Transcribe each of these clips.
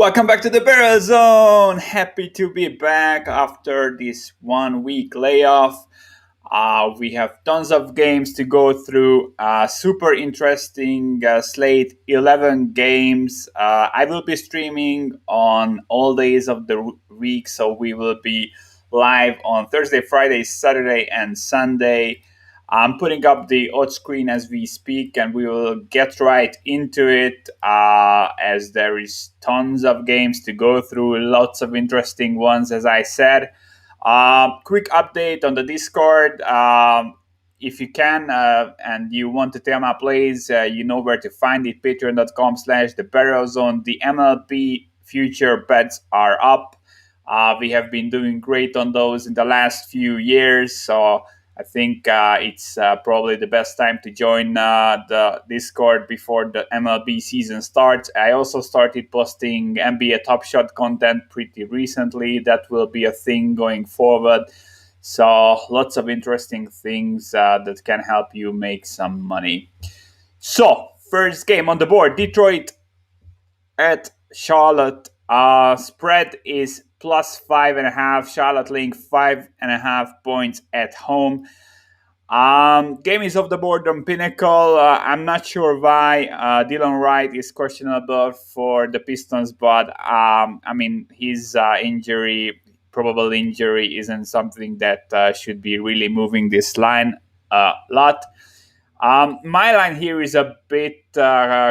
Welcome back to the Barrel Zone. Happy to be back after this 1 week layoff. We have tons of games to go through. Super interesting slate, 11 games. I will be streaming on all days of the week, so we will be live on Thursday, Friday, Saturday, and Sunday. I'm putting up the odd screen as we speak, and we will get right into it as there is tons of games to go through, lots of interesting ones, as I said. Quick update on the Discord. If you can and you want to tell my plays, you know where to find it, patreon.com/the Barrel Zone. The MLB future bets are up. We have been doing great on those in the last few years, so I think it's probably the best time to join the Discord before the MLB season starts. I also started posting NBA Top Shot content pretty recently. That will be a thing going forward. So lots of interesting things that can help you make some money. So first game on the board, Detroit at Charlotte. Spread is plus 5.5. Charlotte laying 5.5 points at home. Game is off the board on Pinnacle. I'm not sure why Dylan Wright is questionable for the Pistons, but his probable injury, isn't something that should be really moving this line a lot. My line here is a bit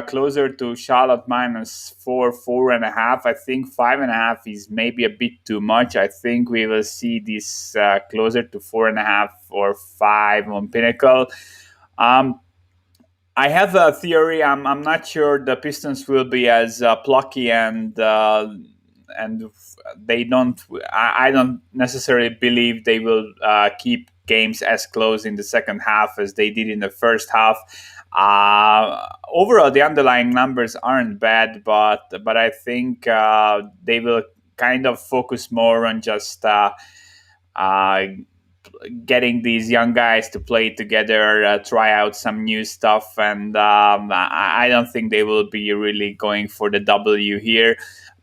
closer to Charlotte -4, 4.5. I think 5.5 is maybe a bit too much. I think we will see this closer to 4.5 or 5 on Pinnacle. I have a theory. I'm not sure the Pistons will be as plucky and they don't. I don't necessarily believe they will keep games as close in the second half as they did in the first half. Overall, the underlying numbers aren't bad, but I think they will kind of focus more on just getting these young guys to play together, try out some new stuff, and I don't think they will be really going for the W here.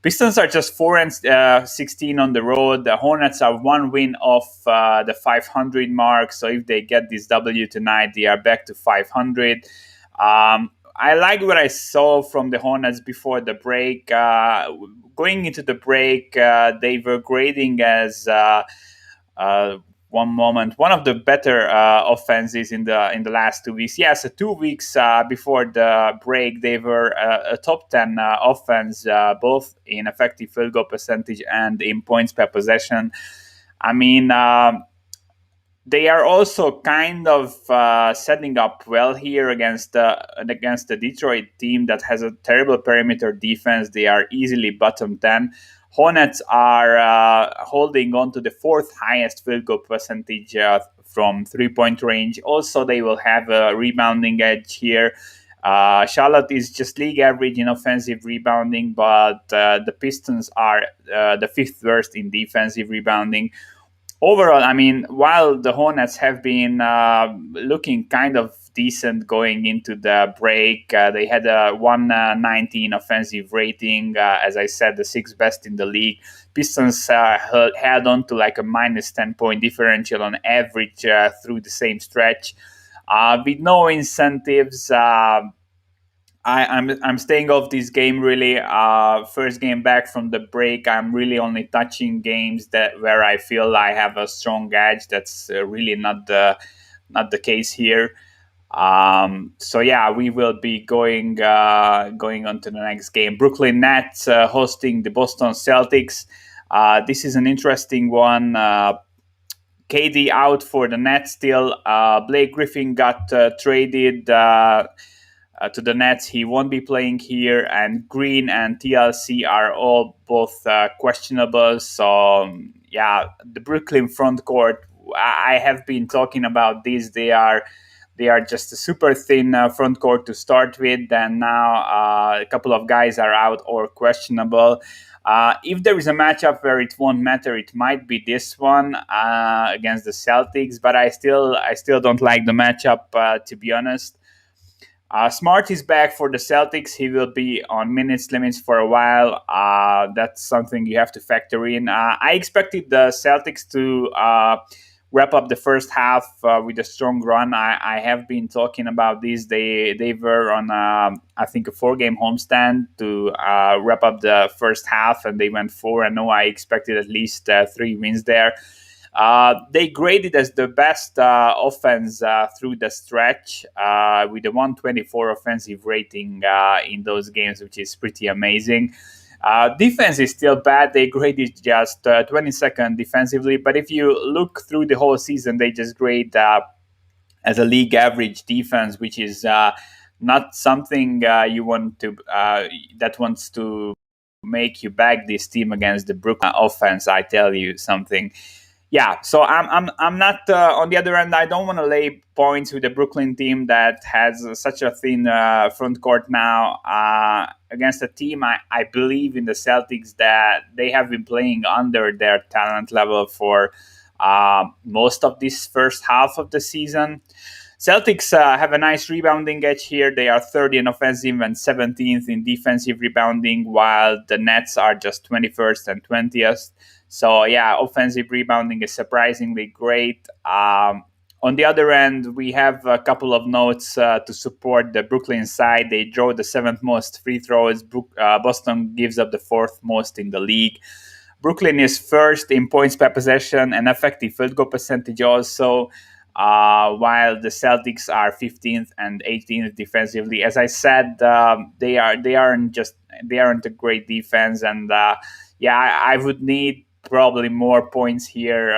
Pistons are just 4-16 on the road. The Hornets are 1 win off the 500 mark. So if they get this W tonight, they are back to 500. I like what I saw from the Hornets before the break. Going into the break, they were grading as one of the better offenses in the last 2 weeks. Yeah, so 2 weeks before the break, they were a top 10 offense, both in effective field goal percentage and in points per possession. I mean, they are also kind of setting up well here against the Detroit team that has a terrible perimeter defense. They are easily bottom 10. Hornets are holding on to the fourth highest field goal percentage from three-point range. Also, they will have a rebounding edge here. Charlotte is just league average in offensive rebounding, but the Pistons are the fifth worst in defensive rebounding. Overall, I mean, while the Hornets have been looking kind of decent going into the break, they had a 119 offensive rating, as I said, the sixth best in the league. Pistons held on to like a minus 10-point differential on average through the same stretch. With no incentives, I'm staying off this game really. First game back from the break, I'm really only touching games where I feel I have a strong edge. That's really not the case here. So yeah, we will be going on to the next game. Brooklyn Nets hosting the Boston Celtics. This is an interesting one. KD out for the Nets still. Blake Griffin got traded to the Nets. He won't be playing here, and Green and TLC are all both questionable. So yeah, the Brooklyn front court, I have been talking about this. They are just a super thin front court to start with, and now a couple of guys are out or questionable. If there is a matchup where it won't matter, it might be this one against the Celtics, but I still don't like the matchup, to be honest. Smart is back for the Celtics. He will be on minutes limits for a while. That's something you have to factor in. I expected the Celtics to wrap up the first half with a strong run. I have been talking about this. They were on I think a 4-game homestand to wrap up the first half, and they went 4-0. I expected at least 3 wins there. They graded as the best offense through the stretch with a 124 offensive rating in those games, which is pretty amazing. Defense is still bad. They graded just 22nd defensively, but if you look through the whole season, they just grade as a league average defense, which is not something you want to that wants to make you back this team against the Brooklyn offense. I tell you something. Yeah, so I'm not on the other end. I don't want to lay points with the Brooklyn team that has such a thin front court now against a team. I believe in the Celtics that they have been playing under their talent level for most of this first half of the season. Celtics have a nice rebounding edge here. They are 30 in offensive and 17th in defensive rebounding, while the Nets are just 21st and 20th. So, yeah, offensive rebounding is surprisingly great. On the other end, we have a couple of notes to support the Brooklyn side. They draw the 7th most free throws. Boston gives up the 4th most in the league. Brooklyn is first in points per possession and effective field goal percentage also, while the Celtics are 15th and 18th defensively. As I said, they aren't a great defense, and I would need probably more points here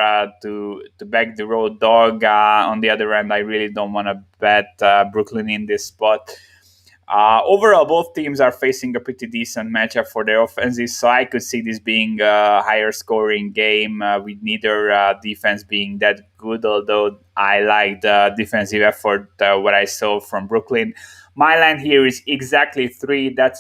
to back the road dog. On the other end, I really don't want to bet Brooklyn in this spot. Overall, both teams are facing a pretty decent matchup for their offenses, so I could see this being a higher scoring game with neither defense being that good, although I like the defensive effort, what I saw from Brooklyn. My line here is exactly 3. That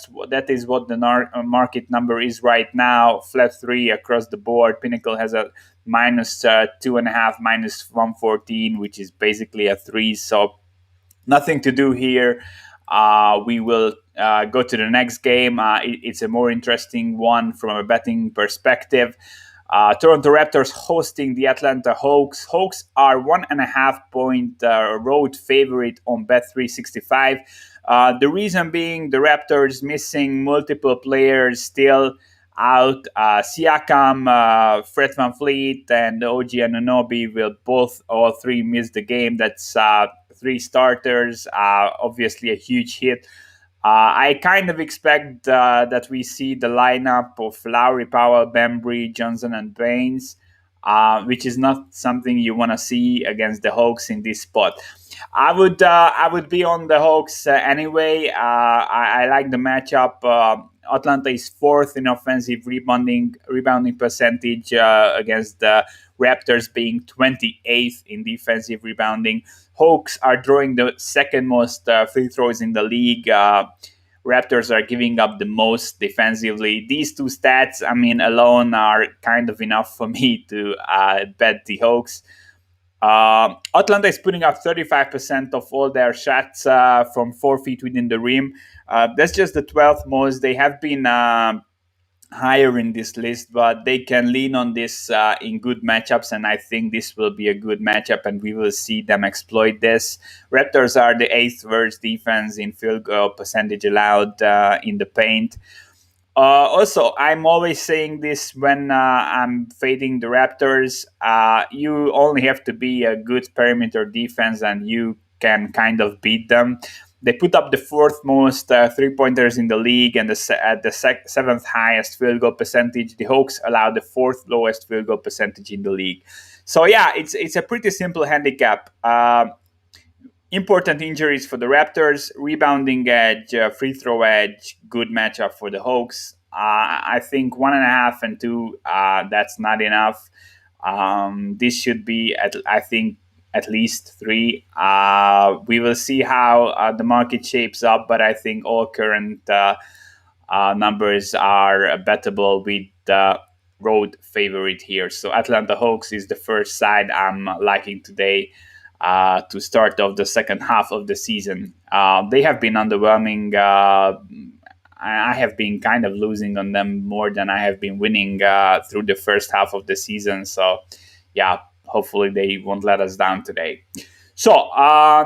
is what the market number is right now. Flat 3 across the board. Pinnacle has a minus 2.5, minus 114, which is basically a 3. So nothing to do here. We will go to the next game. It's a more interesting one from a betting perspective. Toronto Raptors hosting the Atlanta Hawks. Hawks are 1.5-point road favorite on Bet365. The reason being the Raptors missing multiple players still out. Siakam, Fred VanVleet, and OG Anunoby will all three miss the game. That's 3 starters. Obviously a huge hit. I kind of expect that we see the lineup of Lowry, Powell, Bembry, Johnson, and Baines, which is not something you want to see against the Hawks in this spot. I would be on the Hawks anyway. I like the matchup. Atlanta is 4th in offensive rebounding percentage against the Raptors being 28th in defensive rebounding. Hawks are drawing the 2nd most free throws in the league. Raptors are giving up the most defensively. These 2 stats, alone are kind of enough for me to bet the Hawks. Atlanta is putting up 35% of all their shots from 4 feet within the rim. That's just the 12th most. They have been higher in this list, but they can lean on this in good matchups, and I think this will be a good matchup, and we will see them exploit this. Raptors are the 8th worst defense in field goal percentage allowed in the paint. Also, I'm always saying this when I'm fading the Raptors. You only have to be a good perimeter defense, and you can kind of beat them. They put up the 4th most 3-pointers in the league and at the 7th highest field goal percentage. The Hawks allow the 4th lowest field goal percentage in the league. So yeah, it's a pretty simple handicap. Important injuries for the Raptors, rebounding edge, free throw edge, good matchup for the Hawks. I think 1.5 and 2, that's not enough. This should be at least 3. We will see how the market shapes up, but I think all current numbers are bettable with the road favorite here. So Atlanta Hawks is the first side I'm liking today. to start off the second half of the season. They have been underwhelming. I have been kind of losing on them more than I have been winning through the first half of the season. So, yeah, hopefully they won't let us down today. So,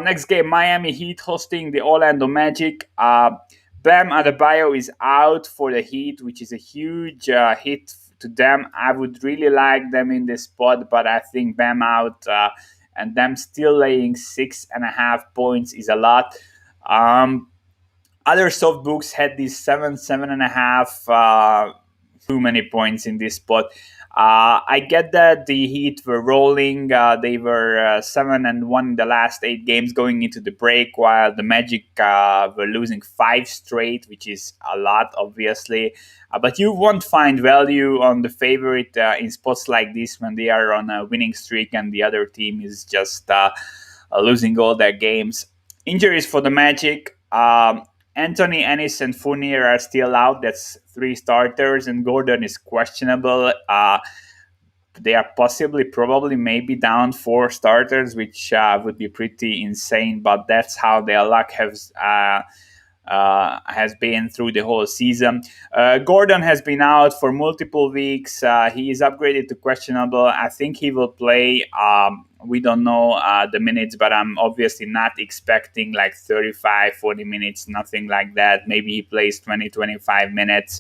next game, Miami Heat hosting the Orlando Magic. Bam Adebayo is out for the Heat, which is a huge hit to them. I would really like them in this spot, but I think Bam out and them still laying 6.5 points is a lot. Other soft books had these 7.5 too many points in this spot. I get that the Heat were rolling. They were 7-1 in the last 8 games going into the break, while the Magic were losing 5 straight, which is a lot, obviously. But you won't find value on the favorite in spots like this when they are on a winning streak and the other team is just losing all their games. Injuries for the Magic. Anthony, Ennis, and Fournier are still out. That's 3 starters, and Gordon is questionable. They are probably, maybe down 4 starters, which would be pretty insane. But that's how their luck has been through the whole season. Gordon has been out for multiple weeks. He is upgraded to questionable. I think he will play. We don't know the minutes, but I'm obviously not expecting like 35, 40 minutes, nothing like that. Maybe he plays 20, 25 minutes.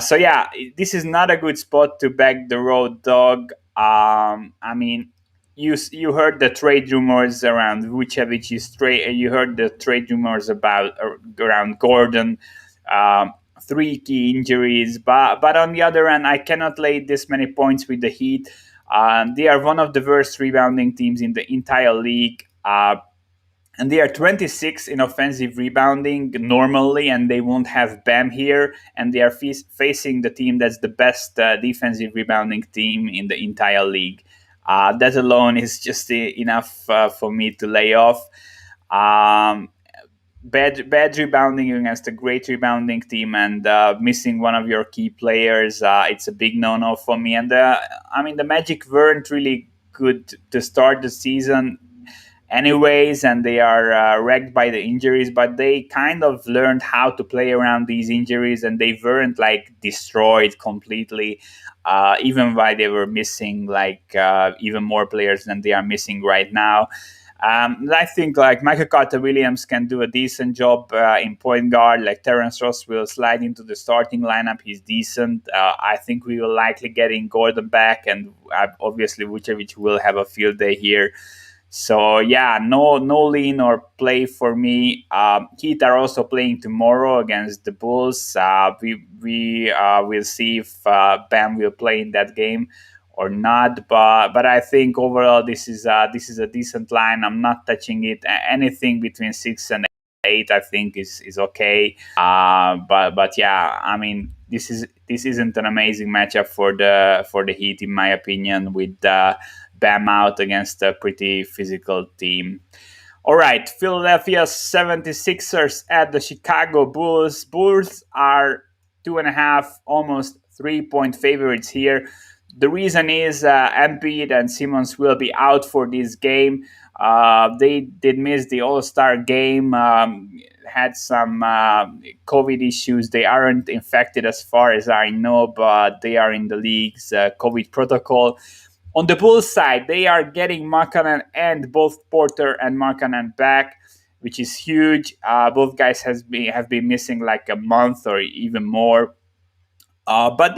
So yeah, this is not a good spot to back the road dog. I mean, you heard the trade rumors around Vucevic's trade. You heard the trade rumors about around Gordon. 3 key injuries, but on the other hand, I cannot lay this many points with the Heat. They are one of the worst rebounding teams in the entire league. And they are 26 in offensive rebounding normally, and they won't have Bam here. And they are facing the team that's the best defensive rebounding team in the entire league. That alone is just enough for me to lay off. Bad rebounding against a great rebounding team and missing one of your key players, it's a big no-no for me. And the Magic weren't really good to start the season anyways, and they are wrecked by the injuries, but they kind of learned how to play around these injuries, and they weren't like destroyed completely, even while they were missing like even more players than they are missing right now. I think like Michael Carter Williams can do a decent job in point guard. Like Terrence Ross will slide into the starting lineup. He's decent. I think we will likely get in Gordon back, and obviously Vucevic will have a field day here. So yeah, no lean or play for me. Heat are also playing tomorrow against the Bulls. We will see if Bam will play in that game or not. But I think overall this is a decent line. I'm not touching it. Anything between 6 and 8, I think is okay. But yeah, I mean this isn't an amazing matchup for the Heat in my opinion with. Bam out against a pretty physical team. All right, Philadelphia 76ers at the Chicago Bulls. Bulls are 2.5, almost 3-point favorites here. The reason is Embiid and Simmons will be out for this game. They did miss the All-Star game, had some COVID issues. They aren't infected as far as I know, but they are in the league's COVID protocol. On the Bulls side, they are getting Markkanen and both Porter and Markkanen back, which is huge. Both guys have been missing like a month or even more. But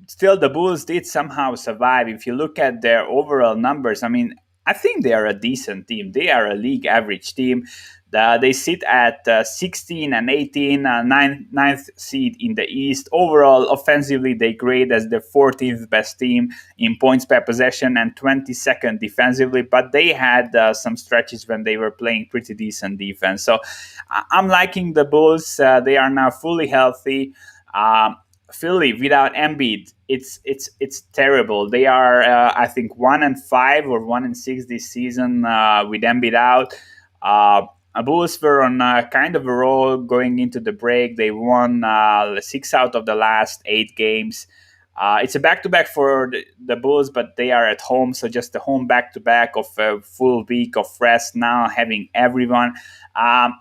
still, the Bulls did somehow survive. If you look at their overall numbers, I mean, I think they are a decent team. They are a league average team. They sit at 16 and 18, ninth seed in the East. Overall, offensively, they grade as the 14th best team in points per possession and 22nd defensively. But they had some stretches when they were playing pretty decent defense. So I'm liking the Bulls. They are now fully healthy. Philly without Embiid, it's terrible. They are, I think, 1-5 or 1-6 this season with Embiid out. Bulls were on kind of a roll going into the break. They won 6 out of the last 8 games. It's a back-to-back for the Bulls, but they are at home, so just the home back-to-back of a full week of rest now, having everyone. Um,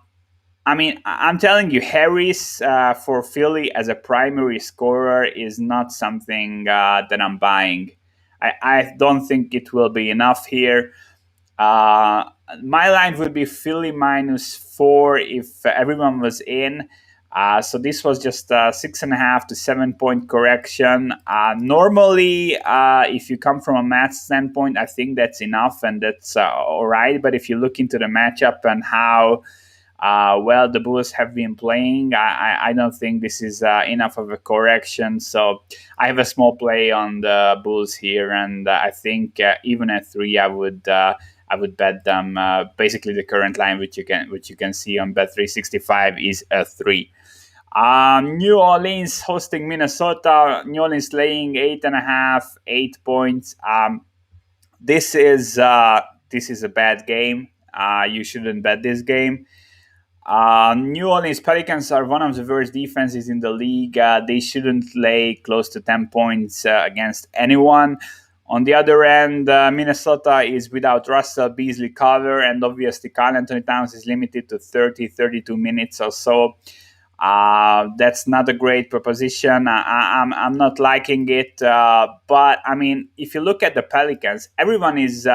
I mean, I'm telling you, Harris for Philly as a primary scorer is not something that I'm buying. I don't think it will be enough here. Uh, my line would be Philly -4 if everyone was in. So this was just a 6.5 to 7 point correction. Normally, if you come from a math standpoint, I think that's enough and that's all right. But if you look into the matchup and how well the Bulls have been playing, I don't think this is enough of a correction. So I have a small play on the Bulls here, and I think even at 3, I would bet them. Basically, the current line, which you can see on Bet365, is a 3. New Orleans hosting Minnesota. New Orleans laying 8.5, 8 points. This is a bad game. You shouldn't bet this game. New Orleans Pelicans are one of the worst defenses in the league. They shouldn't lay close to 10 points against anyone. On the other end, Minnesota is without Russell, Beasley, Carver, and obviously Karl Anthony Towns is limited to 30, 32 minutes or so. That's not a great proposition. I'm not liking it. But, I mean, if you look at the Pelicans, everyone is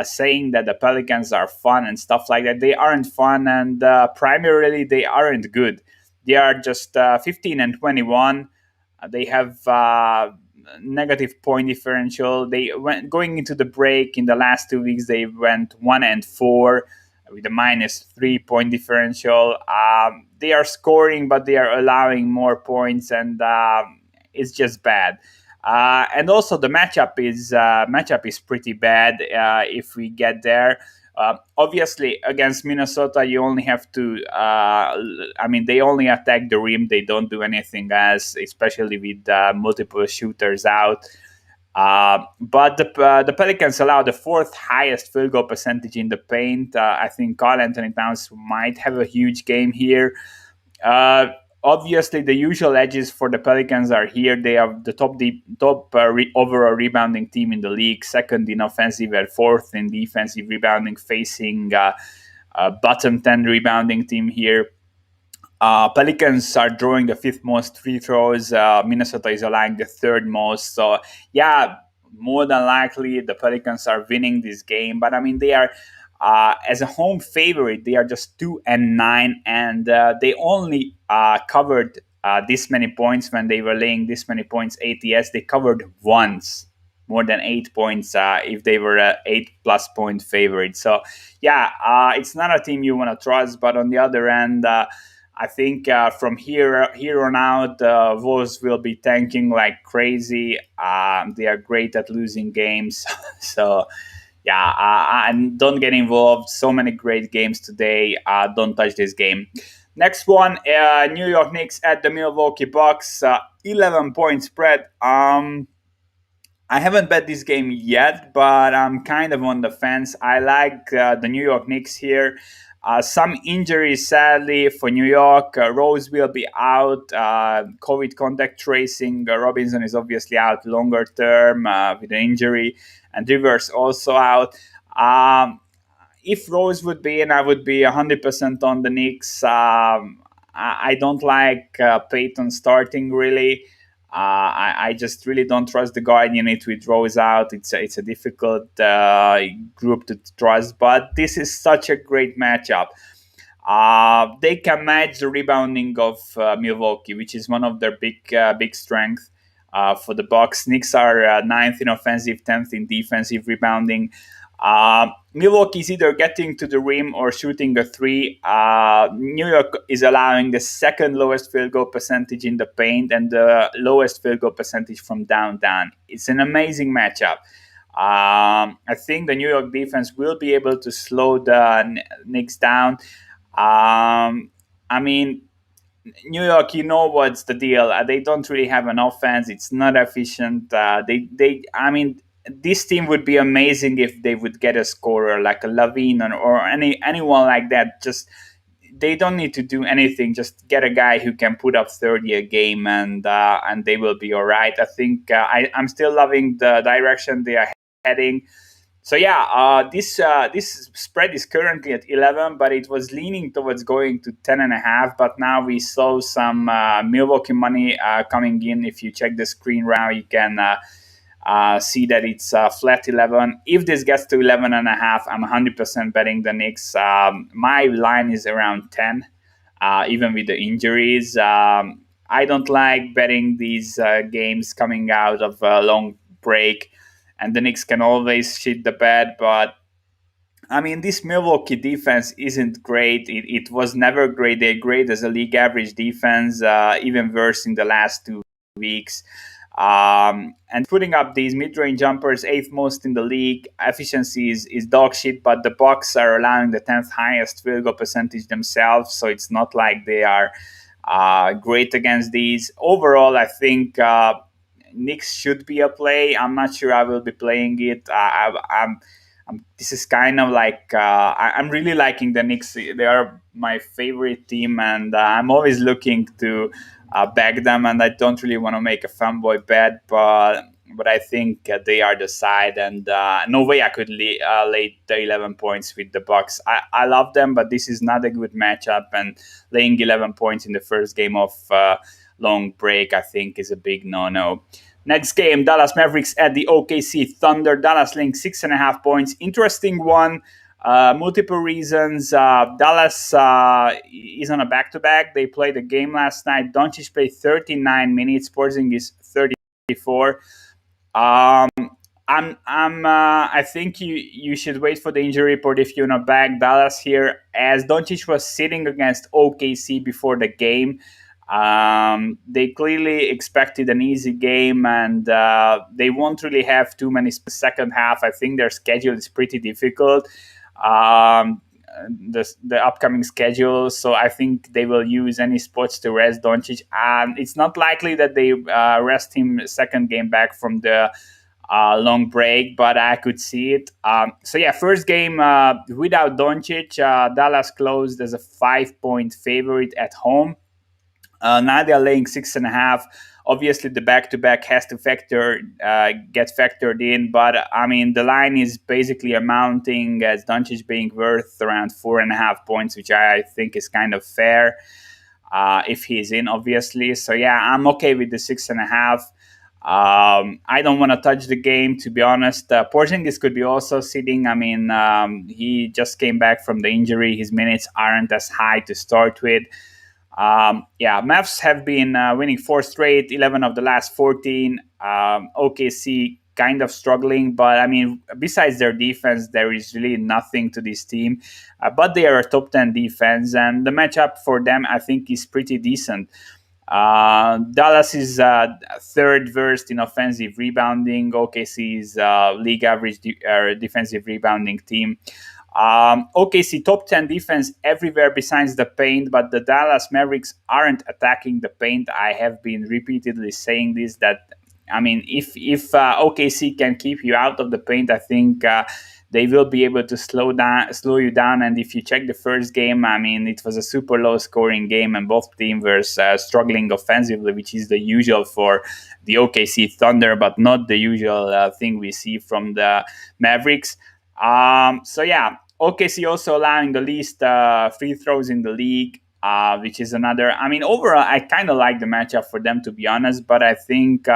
saying that the Pelicans are fun and stuff like that. They aren't fun, and primarily they aren't good. They are just 15 and 21. They have negative point differential. They went going into the break in the last 2 weeks. They went 1 and 4 with a -3 point differential. They are scoring, but they are allowing more points, and it's just bad. And also the matchup is pretty bad if we get there. Obviously, against Minnesota, you only have to. I mean, they only attack the rim; they don't do anything else, especially with multiple shooters out. But the Pelicans allow the fourth highest field goal percentage in the paint. I think Karl Anthony Towns might have a huge game here. Uh, Obviously, the usual edges for the Pelicans are here. They are the top overall rebounding team in the league, second in offensive and fourth in defensive rebounding, facing bottom 10 rebounding team here. Pelicans are drawing the fifth most free throws. Minnesota is allowing the third most. So, yeah, more than likely the Pelicans are winning this game. But I mean, they are as a home favorite. They are just 2-9, and they only covered this many points when they were laying this many points. ATS they covered once. More than 8 points if they were an 8+ point favorite. So, yeah, it's not a team you want to trust. But on the other end, I think from here on out, Wolves will be tanking like crazy. They are great at losing games, so yeah, and don't get involved. So many great games today. Don't touch this game. Next one, New York Knicks at the Milwaukee Bucks. 11-point spread. I haven't bet this game yet, but I'm kind of on the fence. I like the New York Knicks here. Some injuries, sadly, for New York. Rose will be out. COVID contact tracing. Robinson is obviously out longer term with an injury. And Rivers also out. If Rose would be in, I would be 100% on the Knicks. I don't like Peyton starting, really. I just really don't trust the guard unit with Rose out. It's a difficult group to trust, but this is such a great matchup. They can match the rebounding of Milwaukee, which is one of their big strengths for the Bucks. Knicks are ninth in offensive, 10th in defensive rebounding. Milwaukee is either getting to the rim or shooting a three. New York is allowing the second lowest field goal percentage in the paint and the lowest field goal percentage from downtown. It's an amazing matchup. I think the New York defense will be able to slow the Knicks down. I mean, New York, you know what's the deal? They don't really have an offense. It's not efficient. I mean, this team would be amazing if they would get a scorer like a Lavine or anyone like that. Just they don't need to do anything. Just get a guy who can put up 30 a game, and they will be all right. I think I'm still loving the direction they are heading. So yeah, this spread is currently at 11, but it was leaning towards going to 10.5. But now we saw some Milwaukee money coming in. If you check the screen right now, you can see that it's flat 11. If this gets to 11.5, I'm 100% betting the Knicks. My line is around 10, even with the injuries. I don't like betting these games coming out of a long break, and the Knicks can always shit the bed. But I mean, this Milwaukee defense isn't great. It was never great. They're great as a league average defense, even worse in the last 2 weeks. And putting up these mid-range jumpers, eighth most in the league. Efficiency is dog shit, but the Bucks are allowing the 10th highest field goal percentage themselves, so it's not like they are great against these. Overall, I think Knicks should be a play. I'm not sure I will be playing it. This is kind of like I'm really liking the Knicks. They are my favorite team, and I'm always looking to back them. And I don't really want to make a fanboy bet, but I think they are the side, and no way I could lay the 11 points with the Bucks. I love them, but this is not a good matchup, and laying 11 points in the first game of long break, I think, is a big no-no. Next game, Dallas Mavericks at the OKC Thunder. Dallas laying 6.5 points. Interesting one. Multiple reasons. Dallas is on a back-to-back. They played a game last night. Doncic played 39 minutes. Porzingis 34. I think you should wait for the injury report if you want to back Dallas here, as Doncic was sitting against OKC before the game. They clearly expected an easy game, and they won't really have too many second half. I think their schedule is pretty difficult, the upcoming schedule. So I think they will use any spots to rest Doncic, and it's not likely that they rest him second game back from the long break, but I could see it. So yeah, first game without Doncic, Dallas closed as a 5-point favorite at home. Now they're laying 6.5. Obviously, the back-to-back has to get factored in, but I mean the line is basically amounting as Doncic being worth around 4.5 points, which I think is kind of fair if he's in, obviously. So yeah, I'm okay with the 6.5. I don't want to touch the game, to be honest. Porzingis could be also sitting. I mean, he just came back from the injury. His minutes aren't as high to start with. Mavs have been winning 4 straight, 11 of the last 14. OKC kind of struggling, but I mean, besides their defense, there is really nothing to this team. But they are a top 10 defense, and the matchup for them, I think, is pretty decent. Dallas is third worst in offensive rebounding. OKC is league average defensive rebounding team. OKC top 10 defense everywhere besides the paint, but the Dallas Mavericks aren't attacking the paint. I have been repeatedly saying this, that I mean, if OKC can keep you out of the paint, I think they will be able to slow you down. And if you check the first game, I mean, it was a super low scoring game, and both teams were struggling offensively, which is the usual for the OKC Thunder, but not the usual thing we see from the Mavericks. So yeah, OKC also allowing the least free throws in the league, which is another. I mean, overall, I kind of like the matchup for them, to be honest, but I think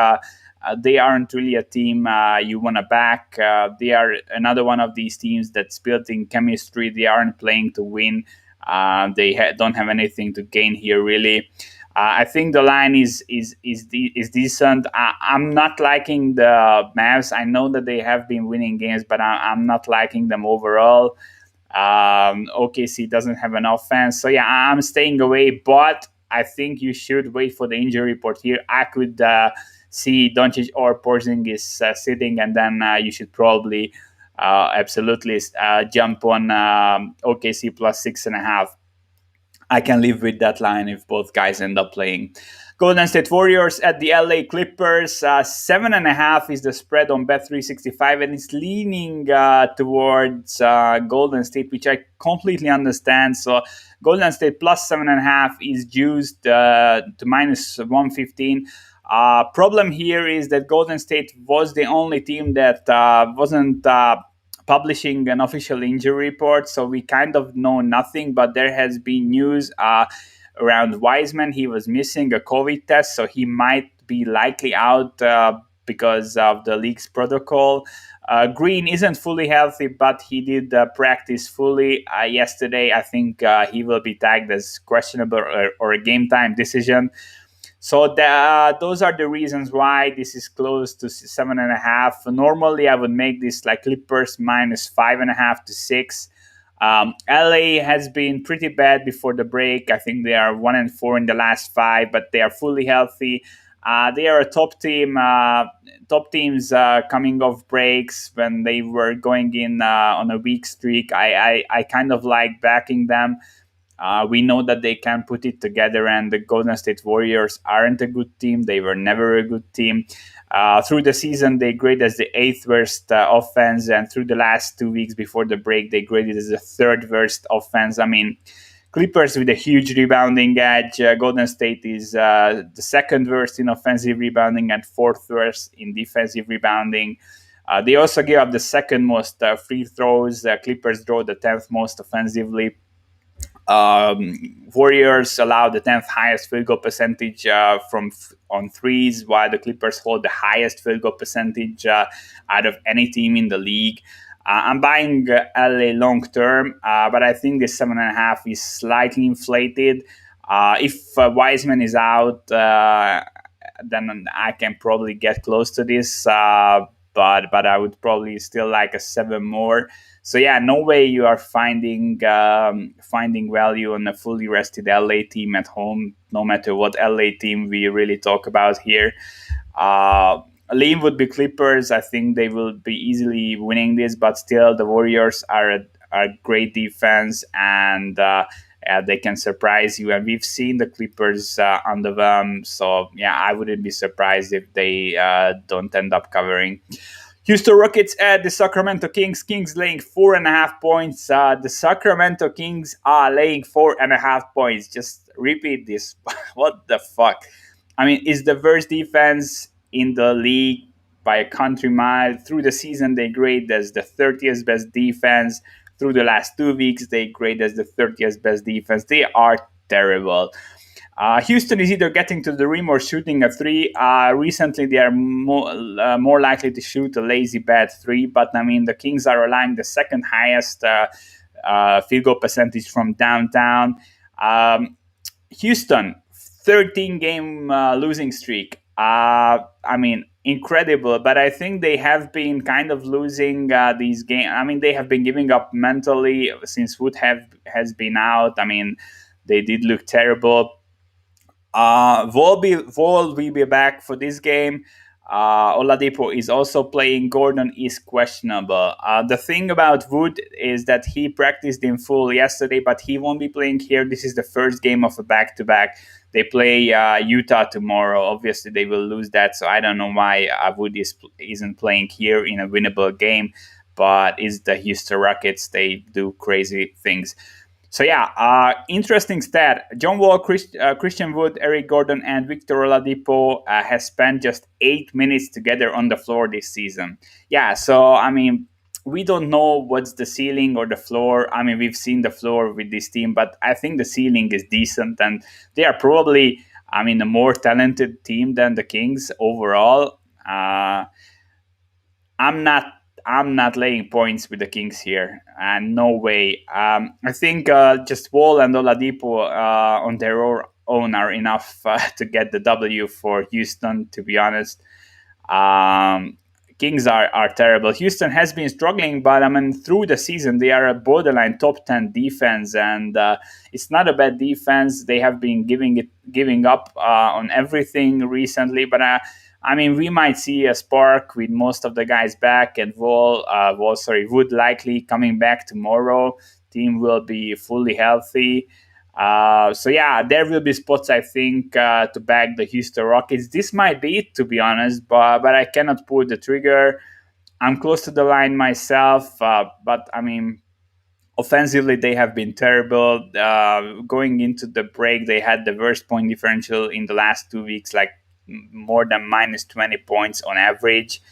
they aren't really a team you want to back. They are another one of these teams that's built in chemistry. They aren't playing to win. They don't have anything to gain here, really. I think the line is decent. I'm not liking the Mavs. I know that they have been winning games, but I'm not liking them overall. OKC doesn't have an offense, so yeah, I'm staying away. But I think you should wait for the injury report here. I could see Doncic or Porzingis sitting, and then you should probably absolutely jump on OKC plus 6.5. I can live with that line if both guys end up playing. Golden State Warriors at the LA Clippers. 7.5 is the spread on Bet365, and it's leaning towards Golden State, which I completely understand. So Golden State plus 7.5 is juiced to minus 115. Problem here is that Golden State was the only team that wasn't publishing an official injury report, so we kind of know nothing. But there has been news around Wiseman. He was missing a COVID test, so he might be likely out because of the league's protocol. Green isn't fully healthy, but he did practice fully yesterday. I think he will be tagged as questionable or a game time decision. So those are the reasons why this is close to 7.5. Normally, I would make this like Clippers minus 5.5 to 6. LA has been pretty bad before the break. I think they are 1-4 in the last 5, but they are fully healthy. They are a top team. Top teams coming off breaks when they were going in on a weak streak. I kind of like backing them. We know that they can put it together, and the Golden State Warriors aren't a good team. They were never a good team. Through the season, they grade as the 8th worst offense, and through the last 2 weeks before the break, they graded as the 3rd worst offense. I mean, Clippers with a huge rebounding edge. Golden State is the 2nd worst in offensive rebounding and 4th worst in defensive rebounding. They also give up the 2nd most free throws. Clippers draw the 10th most offensively. Warriors allow the 10th highest field goal percentage on threes, while the Clippers hold the highest field goal percentage out of any team in the league. I'm buying LA long term, but I think this 7.5 is slightly inflated. If Wiseman is out, then I can probably get close to this, but I would probably still like a 7 more. So yeah, no way you are finding value on a fully rested LA team at home, no matter what LA team we really talk about here. Lean would be Clippers. I think they will be easily winning this, but still the Warriors are a great defense, and they can surprise you. And we've seen the Clippers underwhelm, so yeah, I wouldn't be surprised if they don't end up covering. Houston Rockets at the Sacramento Kings. Kings laying 4.5 points. The Sacramento Kings are laying 4.5 points. Just repeat this. What the fuck? I mean, it's the worst defense in the league by a country mile. Through the season, they grade as the 30th best defense. Through the last 2 weeks, they grade as the 30th best defense. They are terrible. Houston is either getting to the rim or shooting a 3. Recently, they are more likely to shoot a lazy bad 3. But I mean, the Kings are allowing the 2nd highest field goal percentage from downtown. Houston, 13-game losing streak. I mean, incredible. But I think they have been kind of losing these games. I mean, they have been giving up mentally since Wood has been out. I mean, they did look terrible. Vol will be back for this game. Oladipo is also playing. Gordon is questionable. The thing about Wood is that he practiced in full yesterday, but he won't be playing here. This is the first game of a back-to-back. They play Utah tomorrow. Obviously, they will lose that, so I don't know why Wood isn't playing here in a winnable game, but it's the Houston Rockets. They do crazy things. So yeah, interesting stat. John Wall, Christian Wood, Eric Gordon, and Victor Oladipo has spent just 8 minutes together on the floor this season. Yeah, so I mean, we don't know what's the ceiling or the floor. I mean, we've seen the floor with this team, but I think the ceiling is decent, and they are probably, I mean, a more talented team than the Kings overall. I'm not laying points with the Kings here, and no way. I think just Wall and Oladipo on their own are enough to get the W for Houston, to be honest. Kings are terrible. Houston has been struggling, but I mean, through the season, they are a borderline top 10 defense, and it's not a bad defense. They have been giving up on everything recently, but I mean, we might see a spark with most of the guys back, and Wood likely coming back tomorrow. Team will be fully healthy. So yeah, there will be spots I think to back the Houston Rockets. This might be it, to be honest, but I cannot pull the trigger. I'm close to the line myself, but I mean, offensively they have been terrible. Going into the break, they had the worst point differential in the last 2 weeks, like more than minus 20 points on average.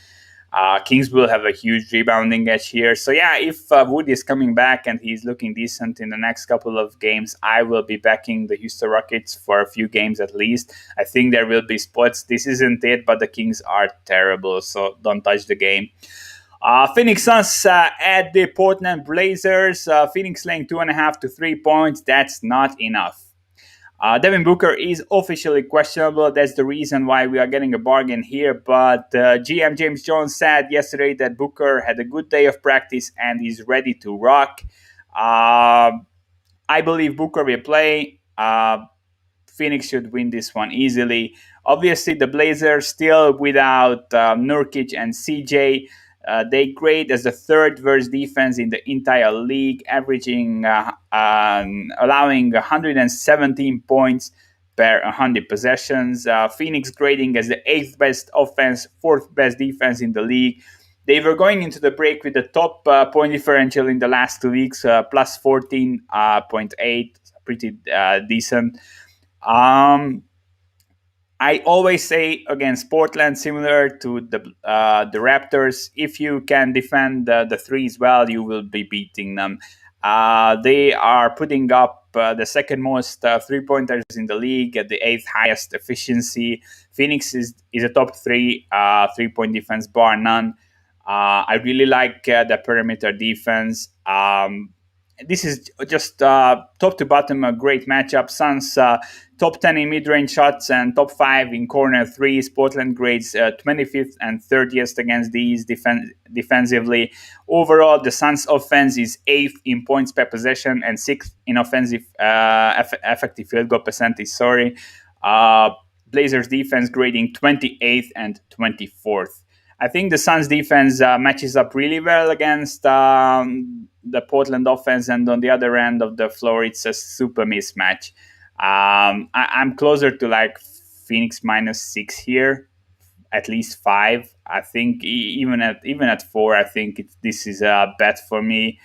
Kings will have a huge rebounding edge here. So yeah, if Wood is coming back and he's looking decent in the next couple of games, I will be backing the Houston Rockets for a few games at least. I think there will be spots. This isn't it, but the Kings are terrible, so don't touch the game. Phoenix Suns at the Portland Blazers. Phoenix laying 2.5 to 3 points. That's not enough. Devin Booker is officially questionable. That's the reason why we are getting a bargain here. But GM James Jones said yesterday that Booker had a good day of practice and is ready to rock. I believe Booker will play. Phoenix should win this one easily. Obviously, the Blazers still without Nurkic and CJ. They grade as the third worst defense in the entire league, averaging allowing 117 points per 100 possessions. Phoenix grading as the eighth best offense, fourth best defense in the league. They were going into the break with the top point differential in the last 2 weeks, plus 14.8, pretty decent. I always say against Portland, similar to the Raptors, if you can defend the threes well, you will be beating them. They are putting up the second most three-pointers in the league at the eighth highest efficiency. Phoenix is a top three three-point defense, bar none. I really like the perimeter defense. This is just top to bottom a great matchup. Suns top 10 in mid-range shots and top 5 in corner threes. Portland grades 25th and 30th against these defensively. Overall, the Suns offense is 8th in points per possession and 6th in offensive effective field goal percentage. Blazers defense grading 28th and 24th. I think the Suns defense matches up really well against the Portland offense, and on the other end of the floor, it's a super mismatch. I'm closer to like Phoenix -6 here, at least 5. I think even at 4, I think this is a bet for me.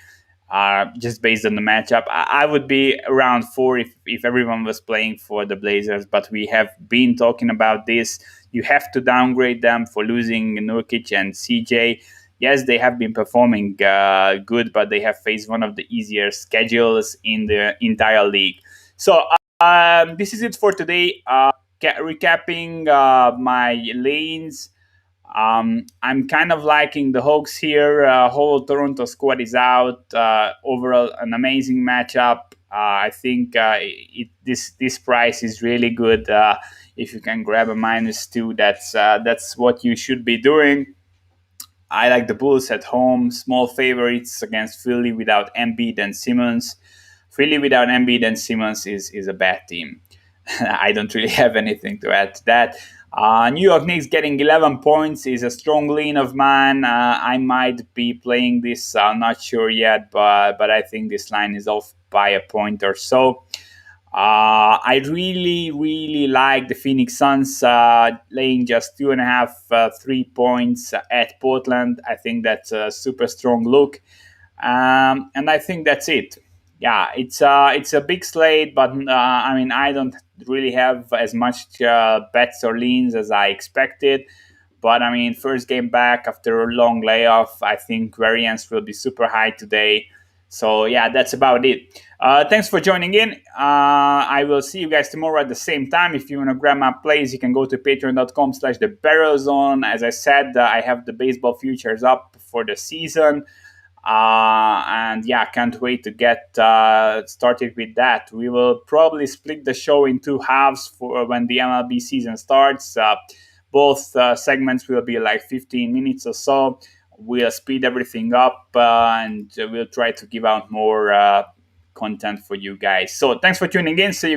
Just based on the matchup, I would be around 4 if everyone was playing for the Blazers. But we have been talking about this. You have to downgrade them for losing Nurkic and CJ. Yes, they have been performing good, but they have faced one of the easier schedules in the entire league. So this is it for today. Recapping my lanes. I'm kind of liking the Hawks here. Whole Toronto squad is out. Overall, an amazing matchup. I think this price is really good. If you can grab a -2, that's what you should be doing. I like the Bulls at home, small favorites against Philly without Embiid and Simmons. Philly without Embiid and Simmons is a bad team. I don't really have anything to add to that. New York Knicks getting 11 points is a strong lean of mine. I might be playing this. I'm not sure yet, but I think this line is off by a point or so. I really, really like the Phoenix Suns laying just 2.5, 3 points at Portland. I think that's a super strong look. And I think that's it. Yeah, it's a big slate, but I mean, I don't really have as much bets or leans as I expected. But I mean, first game back after a long layoff, I think variance will be super high today. So yeah, that's about it. Thanks for joining in. I will see you guys tomorrow at the same time. If you want to grab my plays, you can go to patreon.com/the Barrel Zone. As I said, I have the baseball futures up for the season. And yeah, can't wait to get started with that. We will probably split the show in 2 halves for when the MLB season starts. Both segments will be like 15 minutes or so. We'll speed everything up and we'll try to give out more content for you guys. So thanks for tuning in. See you